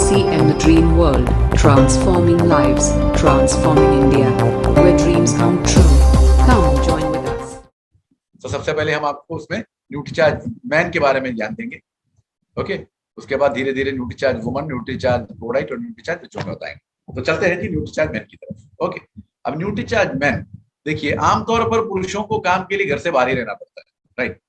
CM the Dream World, transforming lives, transforming India, where dreams come true. Come join with us. तो सबसे पहले हम आपको उसमें न्यूट्रीचार्ज मैन के बारे में ज्ञान देंगे, ओके। उसके बाद धीरे धीरे न्यूट्रीचार्ज वुमन, न्यूट्रीचार्ज प्रोडक्ट और न्यूट्रीचार्ज जो बताएंगे। तो चलते हैं जी न्यूट्रीचार्ज मैन की तरफ, ओके। अब न्यूट्रीचार्ज मैन देखिए, आमतौर पर पुरुषों को काम के लिए घर से बाहर ही रहना पड़ता है, राइट।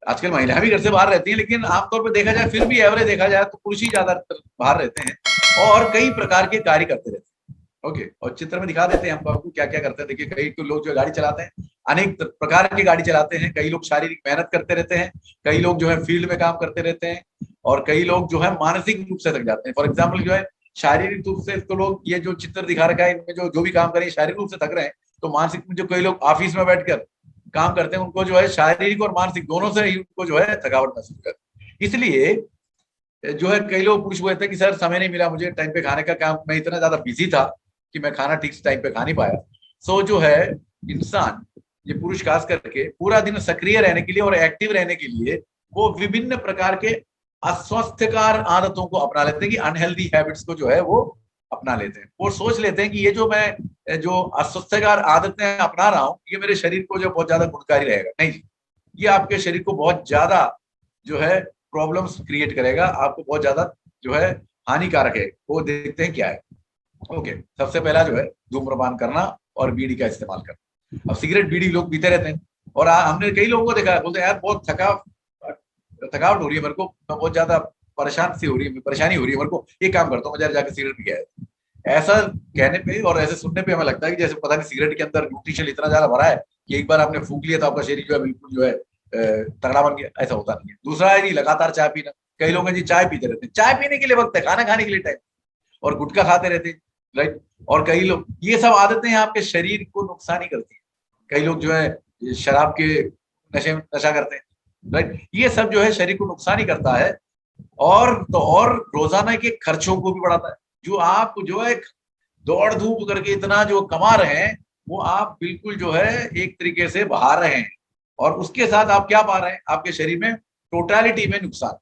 आजकल महिलाएं भी घर से बाहर रहती हैं, लेकिन आमतौर पर देखा जाए, फिर भी एवरेज देखा जाए तो पुरुष ही ज्यादातर बाहर रहते हैं और कई प्रकार के कार्य करते रहते हैं, ओके। और चित्र में दिखा देते हैं हम आपको क्या क्या करते हैं। देखिए, कई तो लोग जो गाड़ी चलाते हैं, अनेक प्रकार की गाड़ी चलाते हैं। कई लोग शारीरिक मेहनत करते रहते हैं, कई लोग जो है फील्ड में काम करते रहते हैं, और कई लोग जो है मानसिक रूप से थक जाते हैं। फॉर एग्जाम्पल जो है शारीरिक रूप से तो लोग, ये जो चित्र दिखा रखा है इनमें जो भी काम करें शारीरिक रूप से थक रहे हैं, तो मानसिक में जो कई लोग ऑफिस में बैठकर काम करते हैं, उनको जो है शारीरिक और मानसिक दोनों से ही उनको जो है थकावट महसूस करते हैं। इसलिए जो है कई लोग पुरुष कहते हैं कि सर समय नहीं मिला मुझे टाइम पे खाने का, काम मैं इतना ज्यादा बिजी था कि मैं खाना ठीक से टाइम पे खा नहीं पाया। सो जो है इंसान, ये पुरुष खास करके पूरा दिन सक्रिय रहने के लिए और एक्टिव रहने के लिए वो विभिन्न प्रकार के अस्वस्थकर आदतों को अपना लेते हैं, कि अनहेल्दी हैबिट्स को जो है वो अपना लेते हैं और सोच लेते हैं कि ये जो मैं जो अस्वस्थकर आदतें अपना रहा हूँ, ये मेरे शरीर को जो बहुत ज्यादा गुणकारी रहेगा। नहीं, ये आपके शरीर को बहुत ज्यादा जो है प्रॉब्लम्स क्रिएट करेगा, आपको बहुत ज्यादा जो है हानिकारक है। वो देखते हैं क्या है, ओके। सबसे पहला जो है धूम्रपान करना और बीड़ी का इस्तेमाल करना। अब सिगरेट बीड़ी लोग पीते रहते हैं, और हमने कई लोगों को देखा है, बोलते हैं यार बहुत थकावट हो रही है मेरे को, मैं बहुत ज्यादा परेशानी हो रही है मेरे को, ये काम करता हूँ मैं जाके सिगरेट पी आया। ऐसा कहने पे और ऐसे सुनने पे हमें लगता है कि जैसे पता नहीं सिगरेट के अंदर न्यूट्रिशन इतना ज्यादा भरा है कि एक बार आपने फूंक लिया तो आपका शरीर जो है बिल्कुल जो है तगड़ा बन गया। ऐसा होता नहीं है। दूसरा है जी लगातार चाय पीना। कई लोग हैं जी चाय पीते रहते हैं, चाय पीने के लिए वक्त है, खाना खाने के लिए टाइम, और गुटखा खाते रहते हैं, राइट। और कई लोग, ये सब आदतें आपके शरीर को नुकसान ही करती है। कई लोग जो है शराब के नशा करते हैं, राइट। ये सब जो है शरीर को नुकसान ही करता है, और तो और रोजाना के खर्चों को भी बढ़ाता है। जो आप जो है दौड़ धूप करके इतना जो कमा रहे हैं, वो आप बिल्कुल जो है एक तरीके से बहा रहे हैं, और उसके साथ आप क्या पा रहे हैं, आपके शरीर में टोटलिटी में नुकसान।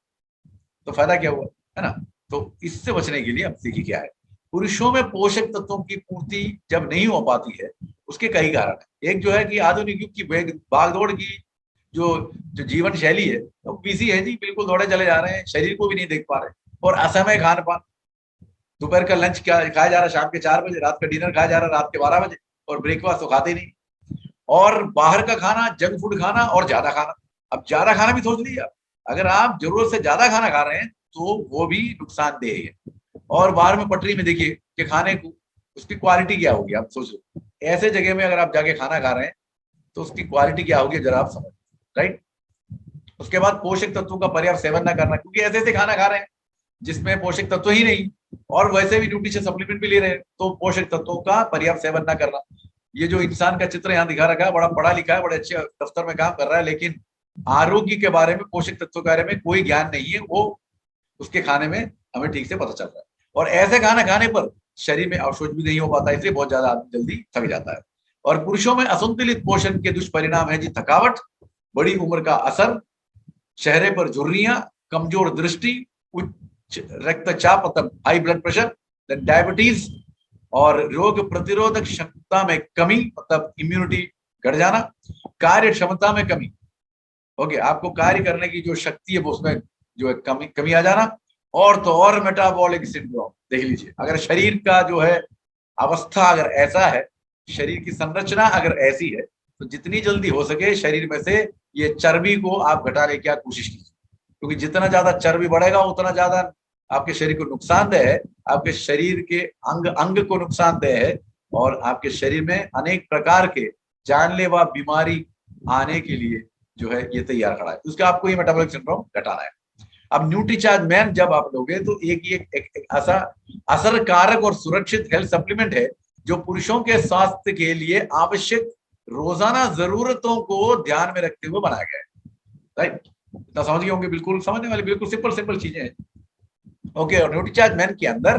तो फायदा क्या हुआ, है ना। तो इससे बचने के लिए अब देखिए क्या है, पुरुषों में पोषक तत्वों की पूर्ति जब नहीं हो पाती है, उसके कई कारण है। एक जो है कि आधुनिक युग की भागदौड़ की जो जो जीवन शैली है, तो बिजी है जी, बिल्कुल दौड़े चले जा रहे हैं, शरीर को भी नहीं देख पा रहे, और असमय खान पान। दोपहर का लंच क्या खाया जा रहा है शाम के 4 बजे, रात का डिनर खाया जा रहा है रात के 12 बजे, और ब्रेकफास्ट तो खाते ही नहीं। और बाहर का खाना, जंक फूड खाना और ज्यादा खाना। अब ज्यादा खाना भी सोच लीजिए, अगर आप जरूरत से ज्यादा खाना खा रहे हैं तो वो भी नुकसानदेह है। और बाहर में पटरी में देखिए कि खाने को, उसकी क्वालिटी क्या होगी, आप सोच लो। ऐसे जगह में अगर आप जाके खाना खा रहे हैं तो उसकी क्वालिटी क्या होगी जरा आप समझ, राइट। उसके बाद पोषक तत्वों का पर्याप्त सेवन ना करना, क्योंकि ऐसे ऐसे खाना खा रहे हैं जिसमें पोषक तत्व ही नहीं, और वैसे भी न्यूट्रिशन सप्लीमेंट भी ले रहे हैं, तो पोषक तत्वों का पर्याप्त सेवन ना करना। ये जो इंसान का चित्र यहाँ दिखा रखा है, बड़ा पढ़ा लिखा है, बड़े अच्छे दफ्तर में काम कर रहा है, लेकिन आरोग्य के बारे में, पोषक तत्वों के बारे में कोई ज्ञान नहीं है, वो उसके खाने में हमें ठीक से पता चल रहा है। और ऐसे खाना खाने पर शरीर में अवशोष भी नहीं हो पाता, इसलिए बहुत ज्यादा आदमी जल्दी थक जाता है। और पुरुषों में असंतुलित पोषण के दुष्परिणाम है जी थकावट, बड़ी उम्र का असर, चेहरे पर झुर्रियां, कमजोर दृष्टि, उच्च रक्तचाप मतलब हाई ब्लड प्रेशर, डायबिटीज, और रोग प्रतिरोधक क्षमता में कमी मतलब इम्यूनिटी घट जाना, कार्य क्षमता में कमी, ओके। आपको कार्य करने की जो शक्ति है वो उसमें जो है कमी आ जाना, और तो और मेटाबॉलिक सिंड्रोम। देख लीजिए, अगर शरीर का जो है अवस्था अगर ऐसा है, शरीर की संरचना अगर ऐसी है, तो जितनी जल्दी हो सके शरीर में से ये चर्बी को आप घटाने की कोशिश कीजिए, क्योंकि जितना ज्यादा चर्बी बढ़ेगा उतना ज्यादा आपके शरीर को नुकसानदेह है, आपके शरीर के अंग अंग को नुकसानदेह है, और आपके शरीर में अनेक प्रकार के जानलेवा बीमारी आने के लिए जो है ये तैयार खड़ा है। उसका आपको ये मेटाबॉलिक सिंड्रोम घटाना है। अब न्यूट्रीचार्ज मैन जब आप लोगे तो एक ऐसा असरकारक और सुरक्षित हेल्थ सप्लीमेंट है जो पुरुषों के स्वास्थ्य के लिए आवश्यक रोजाना जरूरतों को ध्यान में रखते हुए बनाया गया है, राइट। इतना समझ गए होंगे, बिल्कुल समझने वाली बिल्कुल सिंपल चीजें हैं, ओके। और न्यूट्रीचार्ज मैन के अंदर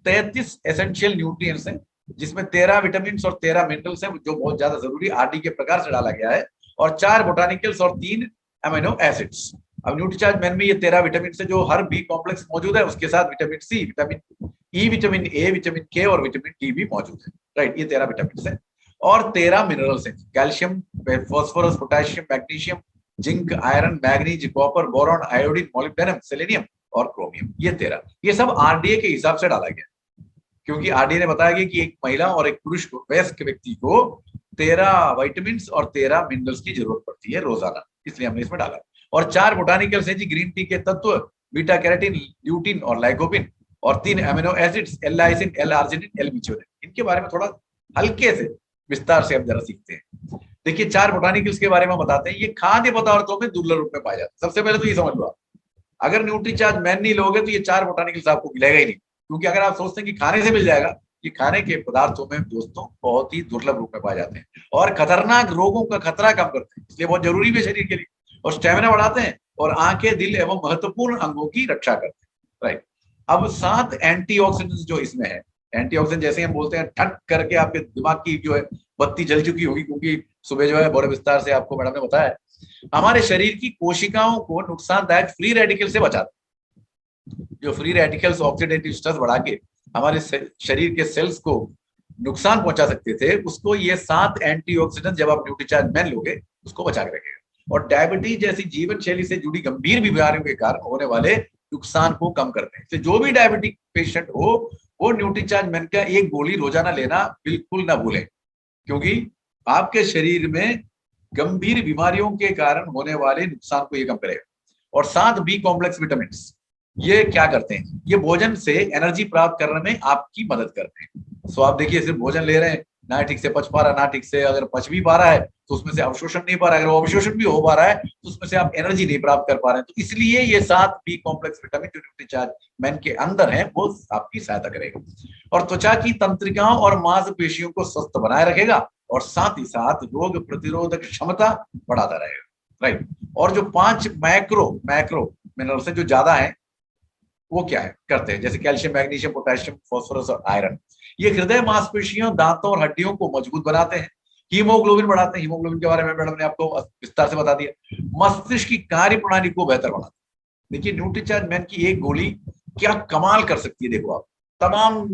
33 एसेंशियल न्यूट्रिएंट्स हैं, जिसमें 13 विटामिन और 13 मिनरल्स हैं जो बहुत ज्यादा जरूरी आरडी के प्रकार से डाला गया है, और 4 बोटानिकल्स और 3 अमीनो एसिड्स। अब न्यूट्रीचार्ज मैन में ये 13 विटामिन से जो हर बी कॉम्प्लेक्स मौजूद है, उसके साथ vitamin C, vitamin E, vitamin A, vitamin K और विटामिन डी भी मौजूद है। राइट, ये 13 विटामिन है और 13 मिनरल्स हैं, calcium, phosphorus, potassium, magnesium, zinc, iron, manganese, copper, boron, iodine, molybdenum, selenium और क्रोमियम। ये 13, ये सब आरडीए के हिसाब से डाला गया, क्योंकि आरडीए ने बताया गया कि एक महिला और एक पुरुष को, वयस्क व्यक्ति को 13 विटामिन और 13 मिनरल्स की जरूरत पड़ती है रोजाना, इसलिए हमने इसमें डाला। और 4 बोटानिकल्स हैं जी ग्रीन टी के तत्व, बीटा कैरोटीन, ल्यूटिन और लाइकोपिन, और 3 amino acids, L lysine, L arginine, L methionine. इनके बारे में थोड़ा हल्के से विस्तार से हम जरा सीखते हैं। देखिए 4 बोटानिकल्स के बारे में बताते हैं। ये खाद्य पदार्थों में दुर्लभ रूप में पाए जाते हैं। सबसे पहले तो ये समझ लो, अगर न्यूट्रीचार्ज मैन नहीं लोगे तो ये 4 बोटानिकल्स आपको मिलेगा ही नहीं, क्योंकि अगर आप सोचते हैं कि खाने से मिल जाएगा, ये खाने के पदार्थों में दोस्तों बहुत ही दुर्लभ रूप में पाए जाते हैं और खतरनाक रोगों का खतरा कम करते हैं, इसलिए बहुत जरूरी भी है शरीर के लिए, और स्टेमिना बढ़ाते हैं और आंखें, दिल एवं महत्वपूर्ण अंगों की रक्षा करते हैं। राइट, अब 7 एंटीऑक्सीडेंट्स जो इसमें है, एंटीऑक्सीडेंट जैसे हम बोलते हैं ठक करके आपके दिमाग की जो है बत्ती जल चुकी होगी, क्योंकि सुबह जो है बड़े विस्तार से आपको मैडम ने बताया, हमारे शरीर की कोशिकाओं को नुकसानदायक फ्री रेडिकल से बचाते हैं। जो फ्री रेडिकल्स ऑक्सीडेटिव स्ट्रेस बढ़ा के हमारे शरीर के सेल्स को नुकसान पहुंचा सकते थे, उसको ये 7 एंटीऑक्सीडेंट जब आप न्यूट्रीचार्ज मैन लोगे उसको बचा के रखेगा, और डायबिटीज जैसी जीवन शैली से जुड़ी गंभीर बीमारियों के कारण होने वाले नुकसान को कम करते हैं। तो जो भी डायबिटिक पेशेंट हो वो न्यूट्रीचार्ज मैन का एक गोली रोजाना लेना बिल्कुल ना भूलें, क्योंकि आपके शरीर में गंभीर बीमारियों के कारण होने वाले नुकसान को ये कम करेगा। और 7 बी कॉम्प्लेक्स विटामिन ये क्या करते हैं, ये भोजन से एनर्जी प्राप्त करने में आपकी मदद करते हैं। सो आप देखिए सिर्फ भोजन ले रहे हैं, ना ठीक से पच पा रहा, ना ठीक से अगर पच भी पा रहा है तो उसमें से अवशोषण नहीं पा रहा है, अगर वो अवशोषण भी हो पा रहा है तो उसमें से आप एनर्जी नहीं प्राप्त कर पा रहे हैं। तो इसलिए ये 7 बी कॉम्प्लेक्स विटामिन जो न्यूट्रीचार्ज मैन के अंदर है वो आपकी सहायता करेगा और त्वचा की तंत्रिकाओं और मांसपेशियों को स्वस्थ बनाए रखेगा और साथ ही साथ रोग प्रतिरोधक क्षमता बढ़ाता रहेगा। राइट, और जो 5 मैक्रो मिनरल्स जो ज्यादा है वो क्या है करते हैं, जैसे कैल्शियम, मैग्नीशियम, पोटेशियम, फास्फोरस और आयरन, ये हृदय, मांसपेशियों, दांतों और हड्डियों को मजबूत बनाते हैं। हीमोग्लोबिन बढ़ाते हैं, हीमोग्लोबिन के बारे में मैडम ने आपको विस्तार से बता दिया। मस्तिष्क की कार्य प्रणाली को बेहतर बनाते हैं। देखिए न्यूट्रीचार्ज मैन की एक गोली क्या कमाल कर सकती है, देखो आप तमाम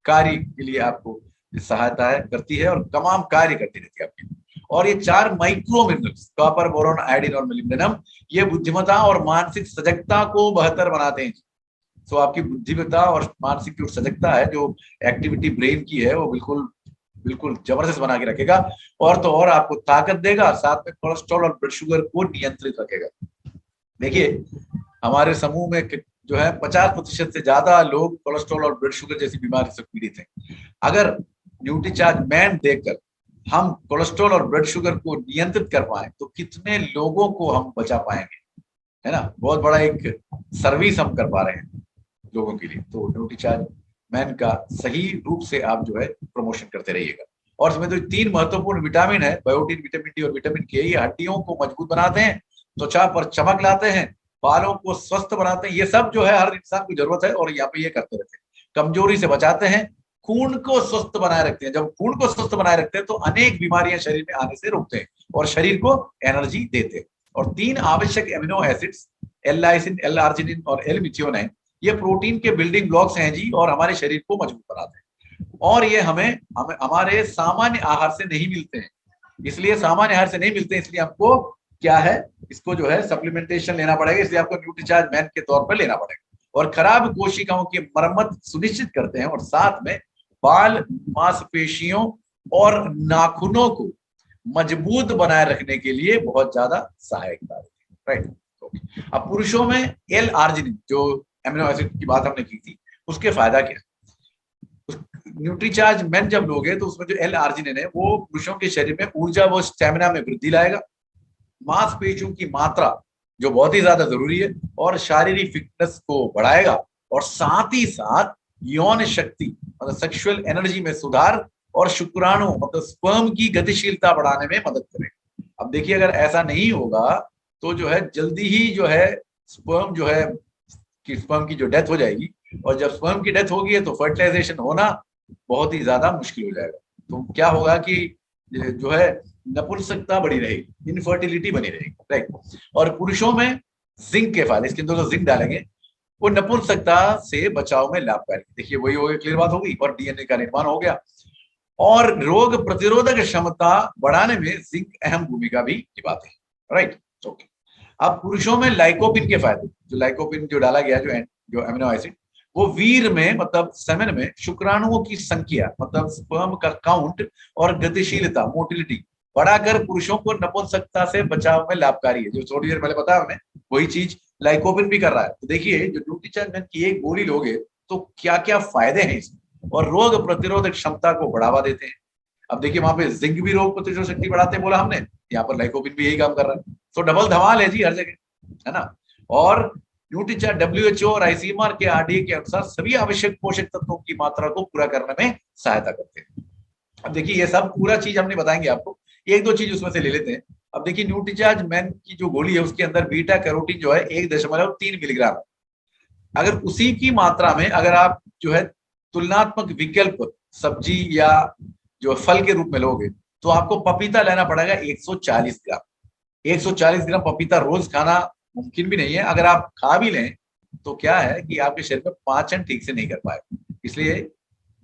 कार्य के लिए आपको सहायता करती है और तमाम कार्य करती रहती है आपकी। और ये 4 micro minerals, copper, boron, iodine और मोलिब्डेनम, ये बुद्धिमत्ता और मानसिक सजगता को बेहतर बनाते हैं। तो आपकी बुद्धिमत्ता और मानसिक जो सजगता है, जो एक्टिविटी ब्रेन की है, वो बिल्कुल बिल्कुल जबरदस्त बना के रखेगा। और तो और आपको ताकत देगा, साथ में कोलेस्ट्रॉल और ब्लड शुगर को नियंत्रित रखेगा। देखिए हमारे समूह में जो है 50% से ज्यादा लोग कोलेस्ट्रॉल और ब्लड शुगर जैसी बीमारी से पीड़ित हैं। अगर न्यूट्रीचार्ज मैन देकर हम कोलेस्ट्रॉल और ब्लड शुगर को नियंत्रित कर पाए तो कितने लोगों को हम बचा पाएंगे, है ना। बहुत बड़ा एक सर्विस हम कर पा रहे हैं लोगों के लिए। तो न्यूट्रीचार्ज मैन का सही रूप से आप जो है प्रमोशन करते रहिएगा। और इसमें जो 3 महत्वपूर्ण विटामिन है, बायोटिन, विटामिन डी और विटामिन के, ये हड्डियों को मजबूत बनाते हैं, त्वचा पर चमक लाते हैं, बालों को स्वस्थ बनाते हैं। ये सब जो है हर इंसान को जरूरत है और यहाँ पे ये करते रहते हैं। कमजोरी से बचाते हैं, खून को स्वस्थ बनाए रखते हैं। जब खून को स्वस्थ बनाए रखते हैं तो अनेक बीमारियां शरीर में आने से रोकते हैं और शरीर को एनर्जी देते हैं। और 3 आवश्यक amino acids, L lysine, L arginine और एल मिथ्योनिन, ये प्रोटीन के बिल्डिंग ब्लॉक्स हैं जी और हमारे शरीर को मजबूत बनाते हैं। और ये हमें हमारे सामान्य आहार से नहीं मिलते हैं, इसलिए सामान्य आहार से नहीं मिलते हैं, इसलिए हमको क्या है, इसको जो है सप्लीमेंटेशन लेना पड़ेगा। इसलिए आपको न्यूट्रीचार्ज मैन के तौर पर लेना पड़ेगा। और खराब कोशिकाओं की मरम्मत सुनिश्चित करते हैं और साथ में बाल, मांसपेशियों और नाखूनों को मजबूत बनाए रखने के लिए बहुत ज्यादा सहायक है। राइट, अब पुरुषों में एल आर्जिनिन, जो एमिनो एसिड की बात हमने की थी, उसके फायदा क्या है। न्यूट्रीचार्ज मैन जब लोगे तो उसमें जो एल आर्जिनिन है वो पुरुषों के शरीर में ऊर्जा व स्टेमिना में वृद्धि लाएगा, मांसपेशियों की मात्रा जो बहुत ही ज्यादा जरूरी है और शारीरिक फिटनेस को बढ़ाएगा, और साथ ही साथ यौन शक्ति मतलब सेक्सुअल एनर्जी में सुधार और शुक्राणु मतलब स्पर्म की गतिशीलता बढ़ाने में मदद करेगा। अब देखिए अगर ऐसा नहीं होगा तो जो है जल्दी ही जो है स्पर्म जो है कि स्पर्म की जो डेथ हो जाएगी, और जब स्पर्म की डेथ होगी तो फर्टिलाइजेशन होना बहुत ही ज्यादा मुश्किल हो जाएगा। तो क्या होगा कि जो है नपुंसकता बढ़ी रहेगी, इनफर्टिलिटी बनी रहेगी। राइट, और पुरुषों में जिंक के फायदे, इसके अंदर जो जिंक डालेंगे वो नपुंसकता से बचाव में लाभकारी। देखिए वही हो गया, क्लियर बात हो गई। और डीएनए का निर्माण हो गया। और रोग प्रतिरोधक क्षमता बढ़ाने में जिंक अहम भूमिका भी निभाते हैं, राइट। ओके, अब पुरुषों में लाइकोपिन के फायदे, जो लाइकोपिन जो डाला गया जो अमीनो एसिड, वो वीर में मतलब सेमेन में शुक्राणुओं की संख्या मतलब स्पर्म का काउंट और गतिशीलता मोटिलिटी बढ़ाकर पुरुषों को नपुंसकता से बचाव में लाभकारी है। जो थोड़ी देर पहले बताया हमने, वही चीज लाइकोपिन भी कर रहा है। तो देखिए जो न्यूट्रीचार्ज की एक गोली लोगे तो क्या क्या फायदे हैं इसमें, और रोग प्रतिरोधक क्षमता को बढ़ावा देते हैं। अब देखिए वहां पे जिंक भी रोग प्रतिरोधक शक्ति बढ़ाते हैं बोला हमने, यहाँ पर लाइकोपिन भी यही काम कर रहा है। तो डबल धमाल है जी हर जगह, है ना। और न्यूट्रीचार्ज डब्ल्यूएचओ और आईसीएमआर के आरडीए के अनुसार सभी आवश्यक पोषक तत्वों की मात्रा को पूरा करने में सहायता करते हैं। अब देखिए ये सब पूरा चीज हमने बताएंगे आपको, एक दो चीज उसमें से ले लेते हैं। अब देखिए न्यूट्रीचार्ज मैन की जो गोली है उसके अंदर बीटा कैरोटीन जो है 1.3 मिलीग्राम है। अगर उसी की मात्रा में अगर आप जो है तुलनात्मक विकल्प सब्जी या जो फल के रूप में लोगे तो आपको पपीता लेना पड़ेगा 140 ग्राम। 140 ग्राम पपीता रोज खाना मुमकिन भी नहीं है। अगर आप खा भी लें तो क्या है कि आपके शरीर में पाचन ठीक से नहीं कर पाए। इसलिए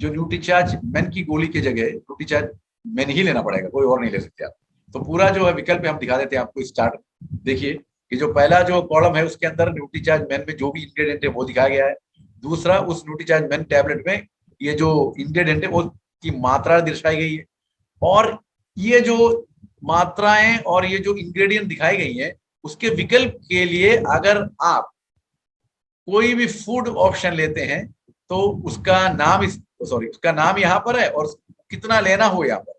जो न्यूट्रीचार्ज मैन की गोली की जगह न्यूट्रीचार्ज मैन ही लेना पड़ेगा, कोई और नहीं ले सकते आप। तो पूरा जो है विकल्प हम दिखा देते हैं आपको। स्टार्ट देखिए कि जो पहला जो कॉलम है उसके अंदर न्यूट्रीचार्ज मैन में जो भी इंग्रेडिएंट है वो दिखाया गया है। दूसरा उस न्यूट्रीचार्ज मैन टैबलेट में ये जो इंग्रेडिएंट है वो की मात्रा दर्शाई गई है। और ये जो मात्राएं और ये जो इंग्रेडिएंट दिखाई गई है उसके विकल्प के लिए अगर आप कोई भी फूड ऑप्शन लेते हैं तो उसका नाम उसका नाम यहाँ पर है और कितना लेना हो यहाँ पर।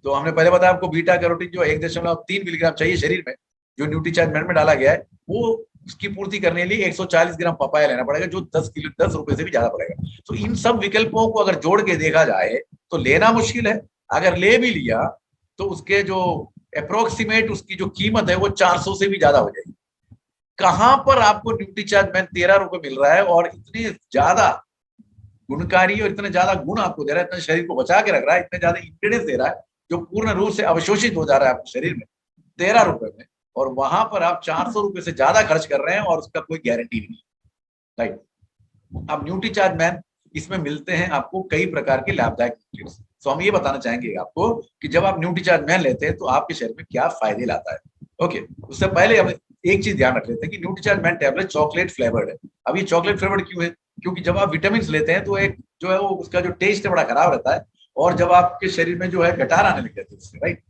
तो हमने पहले बताया आपको बीटा कैरोटीन जो 1.3 मिलीग्राम चाहिए शरीर में, जो न्यूट्रीचार्ज मैन में डाला गया है, वो उसकी पूर्ति करने के लिए 140 ग्राम पपाया लेना पड़ेगा, जो 10 रुपए से भी ज्यादा पड़ेगा। तो इन सब विकल्पों को अगर जोड़ के देखा जाए तो लेना मुश्किल है। अगर ले भी लिया तो उसके जो अप्रोक्सीमेट उसकी जो कीमत है वो 400 से भी ज्यादा हो जाएगी। कहां पर आपको न्यूट्रीचार्ज मैन 13 रुपए मिल रहा है और इतने ज्यादा गुणकारी और इतने ज्यादा गुण आपको दे रहा है, इतने शरीर को बचा के रख रहा है, इतने ज्यादा इंग्रेडिएंट्स दे रहा है जो पूर्ण रूप से अवशोषित हो जा रहा है आपके शरीर में 13 रुपए में, और वहां पर आप 400 रुपए से ज्यादा खर्च कर रहे हैं और उसका कोई गारंटी नहीं, राइट। अब न्यूट्रीचार्ज मैन इसमें मिलते हैं आपको कई प्रकार के लाभदायक न्यूट्रिएंट्स। तो हम ये बताना चाहेंगे आपको कि जब आप न्यूट्रीचार्ज मैन लेते हैं तो आपके शरीर में क्या फायदे लाता है। ओके, उससे पहले हम एक चीज ध्यान रख लेते हैं कि Nutricharge man tablet chocolate flavoured है। अब ये चॉकलेट फ्लेवर्ड क्यों है? क्योंकि जब आप विटामिन लेते हैं तो एक जो है वो उसका जो टेस्ट है बड़ा खराब रहता है, और जब आपके शरीर में जो है गटार आने लग जाती है उससे, राइट,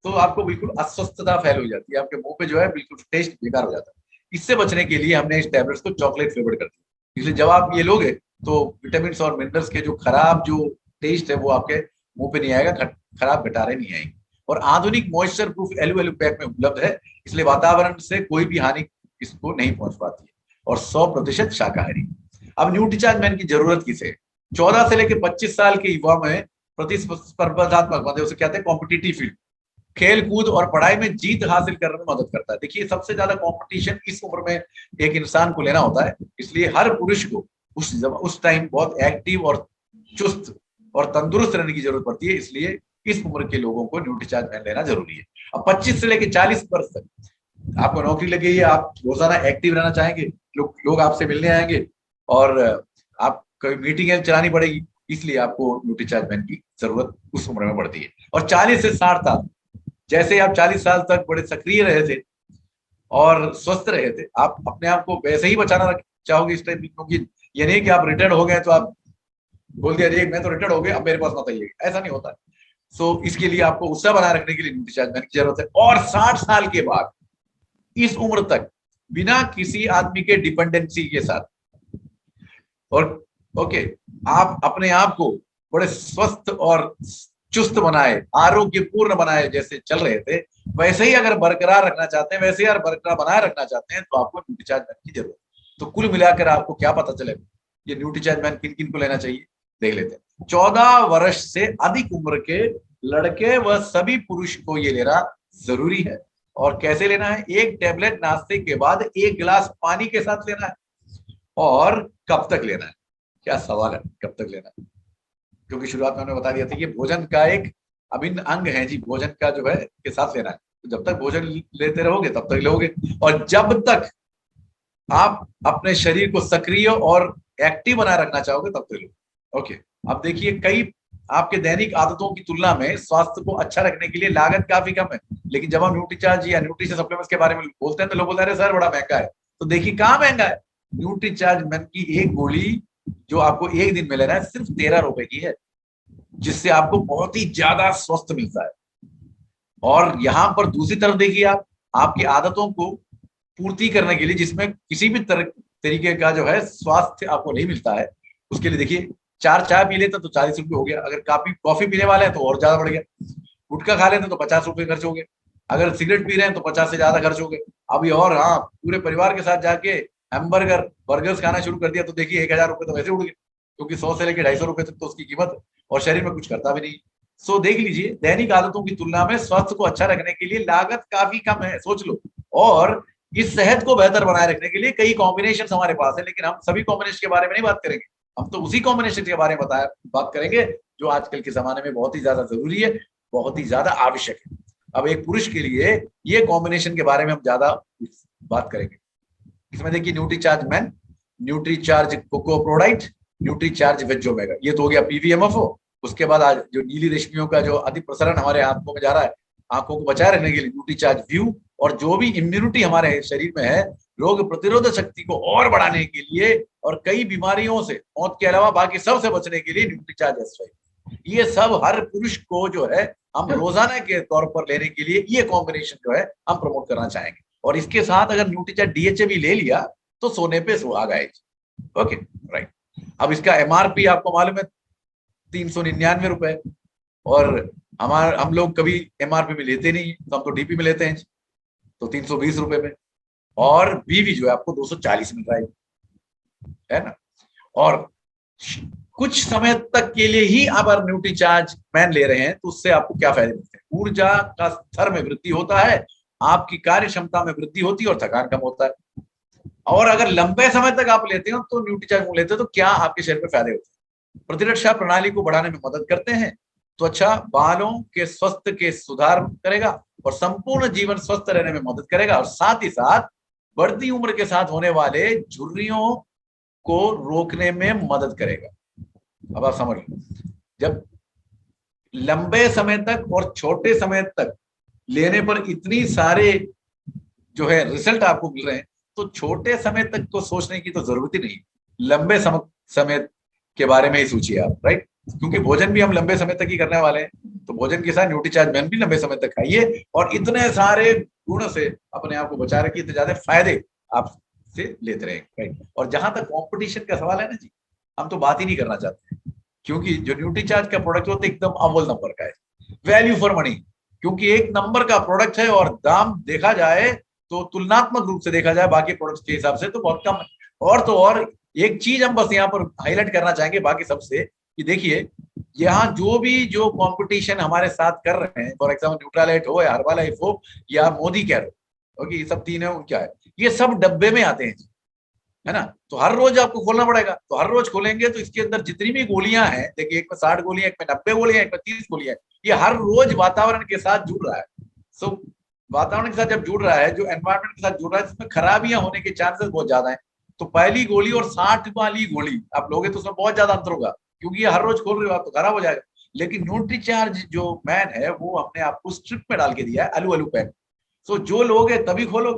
तो आपको बिल्कुल अस्वस्थता फैल हो जाती है, आपके मुंह पे जो है बिल्कुल टेस्ट बेकार हो जाता है। इससे बचने के लिए हमने इस टैबलेट्स को चॉकलेट फ्लेवर्ड कर दिया। इसलिए जब आप ये लोगे तो विटामिन और मिनरल्स के जो खराब जो टेस्ट है वो आपके मुंह पे नहीं आएगा, खराब गटारे नहीं आएंगे। और आधुनिक मॉइस्चर प्रूफ एलू पैक में उपलब्ध है, इसलिए वातावरण से कोई भी हानि इसको नहीं पहुंच पाती है, और 100% शाकाहारी। अब न्यूट्रीचार्ज मैन की जरूरत किसे? 14 से लेकर 25 साल के युवा में प्रतिस्पर्धात्मक मतलब उसे कहते हैं कॉम्पिटिटिव फील्ड, खेल कूद और पढ़ाई में जीत हासिल करने में मदद करता है। देखिए सबसे ज्यादा कंपटीशन इस उम्र में एक इंसान को लेना होता है, इसलिए हर पुरुष को उस टाइम बहुत एक्टिव और चुस्त और तंदुरुस्त रहने की जरूरत पड़ती है। इसलिए इस उम्र के लोगों को न्यूट्रीचार्ज मैन लेना जरूरी है। अब 25 से लेकर 40 वर्ष तक आपको नौकरी लग गई है, आप रोजाना एक्टिव रहना चाहेंगे, लोग आपसे मिलने आएंगे और आप कभी मीटिंग चलानी पड़ेगी, इसलिए आपको न्यूट्रीचार्ज मैन की जरूरत उस उम्र में पड़ती है। और 40 से 60 साल, जैसे आप 40 साल तक बड़े सक्रिय रहे थे और स्वस्थ रहे थे, आप अपने आप को वैसे ही बचाना चाहोगे इस टाइम, क्योंकि ये नहीं कि आप रिटायर्ड हो गए तो आप बोल दिया मैं तो रिटायर्ड हो गया अब मेरे पास मत आइए, ऐसा नहीं होता। सो इसके लिए आपको उत्साह बनाए रखने के लिए न्यूट्रीचार्ज मैन की जरूरत है। और 60 साल के बाद इस उम्र तक बिना किसी आदमी के डिपेंडेंसी के साथ, और ओके, आप अपने आप को बड़े स्वस्थ और चुस्त बनाए, आरोग्यपूर्ण बनाए, जैसे चल रहे थे वैसे ही अगर बरकरार रखना चाहते हैं, वैसे ही अगर बरकरार बनाए रखना चाहते हैं तो आपको न्यूट्रीचार्ज मैन की जरूरत है। तो कुल मिलाकर आपको क्या पता चलेगा ये न्यूट्रीचार्ज मैन किन किन को लेना चाहिए, देख लेते हैं। 14 वर्ष से अधिक उम्र के लड़के व सभी पुरुष को ये लेना जरूरी है। और कैसे लेना है? एक टैबलेट नाश्ते के बाद 1 गिलास पानी के साथ लेना है। और कब तक लेना है? क्या सवाल है, कब तक लेना है? क्योंकि शुरुआत में हमने बता दिया था कि भोजन का एक अभिन्न अंग है जी, भोजन का जो है के साथ लेना है। तो जब तक भोजन लेते रहोगे तब तक लोगे, और जब तक आप अपने शरीर को सक्रिय और एक्टिव बनाए रखना चाहोगे तब तो लो। ओके, अब देखिए कई आपके दैनिक आदतों की तुलना में स्वास्थ्य को अच्छा रखने के लिए लागत काफी कम है, लेकिन जब हम न्यूट्रीचार्ज या न्यूट्रिशन सप्लीमेंट्स के बारे में बोलते हैं तो लोग बोलते हैं सर बड़ा महंगा है। तो देखिए कहाँ महंगा है, न्यूट्रीचार्ज मेन की एक गोली जो आपको एक दिन में लेना है सिर्फ 13 रुपए की है, जिससे आपको बहुत ही ज्यादा स्वस्थ मिलता है। और यहाँ पर दूसरी तरफ देखिए आप आपकी आदतों को पूर्ति करने के लिए जिसमें किसी भी तरीके का जो है स्वास्थ्य आपको नहीं मिलता है, उसके लिए देखिए 4 चाय पी लेते तो 40 रुपये हो गया, अगर कॉफी पीने वाले हैं तो और ज्यादा बढ़ गया, गुटखा खा लेते तो 50 रुपये खर्च हो गए, अगर सिगरेट पी रहे हैं तो 50 से ज्यादा खर्च हो गए। अभी और हाँ, पूरे परिवार के साथ जाके हैमबर्गर बर्गर्स खाना शुरू कर दिया तो देखिए 1000 रुपये तो वैसे उड़ गए, क्योंकि 100 से लेकर 250 रुपये तक तो उसकी कीमत है और शरीर में कुछ करता भी नहीं। सो देख लीजिए दैनिक आदतों की तुलना में स्वास्थ्य को अच्छा रखने के लिए लागत काफी कम है, सोच लो। और इस सेहत को बेहतर बनाए रखने के लिए कई कॉम्बिनेशन हमारे पास है, लेकिन हम सभी कॉम्बिनेशन के बारे में नहीं बात करेंगे, हम तो उसी कॉम्बिनेशन के बारे में बात करेंगे जो आजकल के जमाने में बहुत ही ज्यादा जरूरी है, बहुत ही ज्यादा आवश्यक है। अब एक पुरुष के लिए ये कॉम्बिनेशन के बारे में हम ज्यादा बात करेंगे। इसमें देखिए Nutricharge Man, Nutricharge Cocoa Prodite, Nutricharge Veg Omega, ये तो हो गया पीवीएमएफओ। उसके बाद आज जो नीली रश्मियों का जो अति प्रसरण हमारे आंखों में जा रहा है, आंखों को बचाए रखने के लिए न्यूट्रीचार्ज व्यू, और जो भी इम्यूनिटी हमारे शरीर में है, रोग प्रतिरोधक शक्ति को और बढ़ाने के लिए और कई बीमारियों से मौत के अलावा बाकी सबसे बचने के लिए न्यूट्रीचार्ज S5, ये सब हर पुरुष को जो है हम रोजाना के तौर पर लेने के लिए ये कॉम्बिनेशन जो है हम प्रमोट करना चाहेंगे। और इसके साथ अगर न्यूट्रीचार्ज DHA भी ले लिया तो सोने पे सुहागा है। ओके राइट, अब इसका MRP आपको मालूम है 399 रुपए, और हम लोग कभी MRP में लेते नहीं, तो हम तो DP में लेते हैं तो 320 रुपए में, और BV जो है आपको 240 मिल रहा है ना। और कुछ समय तक के लिए ही आप अगर न्यूट्रीचार्ज मैन ले रहे हैं तो उससे आपको क्या फायदे मिलते हैं, ऊर्जा का स्तर में वृद्धि होता है, आपकी कार्य क्षमता में वृद्धि होती है और थकान कम होता है। और अगर लंबे समय तक आप लेते हो तो न्यूट्रीचार्ज लेते हो तो क्या आपके शरीर में फायदे होते हैं, प्रतिरक्षा प्रणाली को बढ़ाने में मदद करते हैं, त्वचा बालों के स्वास्थ्य के सुधार करेगा और संपूर्ण जीवन स्वस्थ रहने में मदद करेगा, और साथ ही साथ बढ़ती उम्र के साथ होने वाले झुर्रियों को रोकने में मदद करेगा। अब आप समझ लो, जब लंबे समय तक और छोटे समय तक लेने पर इतनी सारे जो है रिजल्ट आपको मिल रहे हैं, तो छोटे समय तक को सोचने की तो जरूरत ही नहीं, लंबे समय के बारे में ही सोचिए आप, राइट। क्योंकि भोजन भी हम लंबे समय तक ही करने वाले हैं, तो भोजन के साथ न्यूट्रीचार्ज मैन भी लंबे समय तक खाइए और इतने सारे गुणों से अपने आप को बचा रखिए, इतने ज्यादा फायदे आप से लेते रहे, राइट। और जहां तक कंपटीशन का सवाल है ना जी, हम तो बात ही नहीं करना चाहते, क्योंकि जो न्यूट्रीचार्ज का प्रोडक्ट होता है एकदम अव्वल नंबर का है, वैल्यू फॉर मनी, क्योंकि एक नंबर का प्रोडक्ट है और दाम देखा जाए तो तुलनात्मक रूप से देखा जाए बाकी प्रोडक्ट्स के हिसाब से तो बहुत कम है। और तो और एक चीज हम बस यहाँ पर हाईलाइट करना चाहेंगे बाकी सबसे, कि देखिए यहाँ जो कंपटीशन हमारे साथ कर रहे हैं, फॉर एग्जाम्पल न्यूट्रालाइट हो या हर्बालाइफ हो या मोदी केयर हो, ओके, ये सब तीन है, उनका है, ये सब डब्बे में आते हैं, है ना। तो हर रोज आपको खोलना पड़ेगा, तो हर रोज खोलेंगे तो इसके अंदर जितनी भी गोलियां हैं, देखिए एक में 60 गोलियां, एक में 90 गोलियां, एक में 30 गोलियां, ये हर रोज वातावरण के साथ जुड़ रहा है। सो वातावरण के साथ जब जुड़ रहा है, जो एनवायरमेंट के साथ जुड़ रहा है, इसमें खराबियां होने के चांसेस बहुत ज्यादा है। तो पहली गोली और 60 वाली गोली आप लोगे तो उसमें बहुत ज्यादा अंतर होगा, क्योंकि ये हर रोज खोल रहे हो आप तो खराब हो जाएगा। लेकिन न्यूट्रीचार्ज जो मैन है वो हमने आपको स्ट्रिप में डाल के दिया है, आलू पैक। सो जो लोग है तभी खोलो,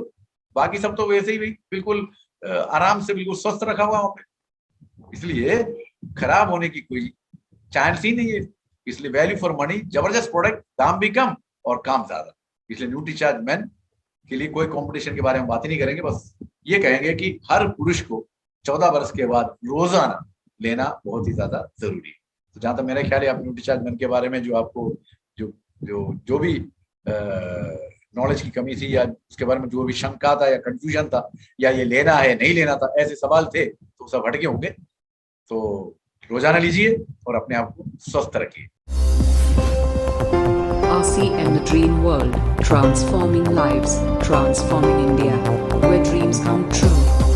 बाकी सब तो वैसे ही बिल्कुल आराम से बिल्कुल स्वस्थ रखा हुआ वहां पे, इसलिए खराब होने की कोई चांस ही नहीं है। इसलिए वैल्यू फॉर मनी, जबरदस्त प्रोडक्ट, दाम भी कम और काम ज्यादा, इसलिए न्यूट्रीचार्ज मैन के लिए कोई कंपटीशन के बारे में बात ही नहीं करेंगे। बस ये कहेंगे कि हर पुरुष को 14 वर्ष के बाद रोजाना लेना बहुत ही ज्यादा जरूरी है। तो जहां तक मेरा ख्याल है, आप न्यूट्रीचार्ज मैन के बारे में जो आपको जो भी नॉलेज की कमी थी, या उसके बारे में जो भी शंका था या कंफ्यूजन था, या ये लेना है नहीं लेना था, ऐसे सवाल थे, तो सब हटके होंगे। तो रोजाना लीजिए और अपने आप को स्वस्थ रखिए। RCM The Dream World, transforming lives, transforming India, where dreams come true.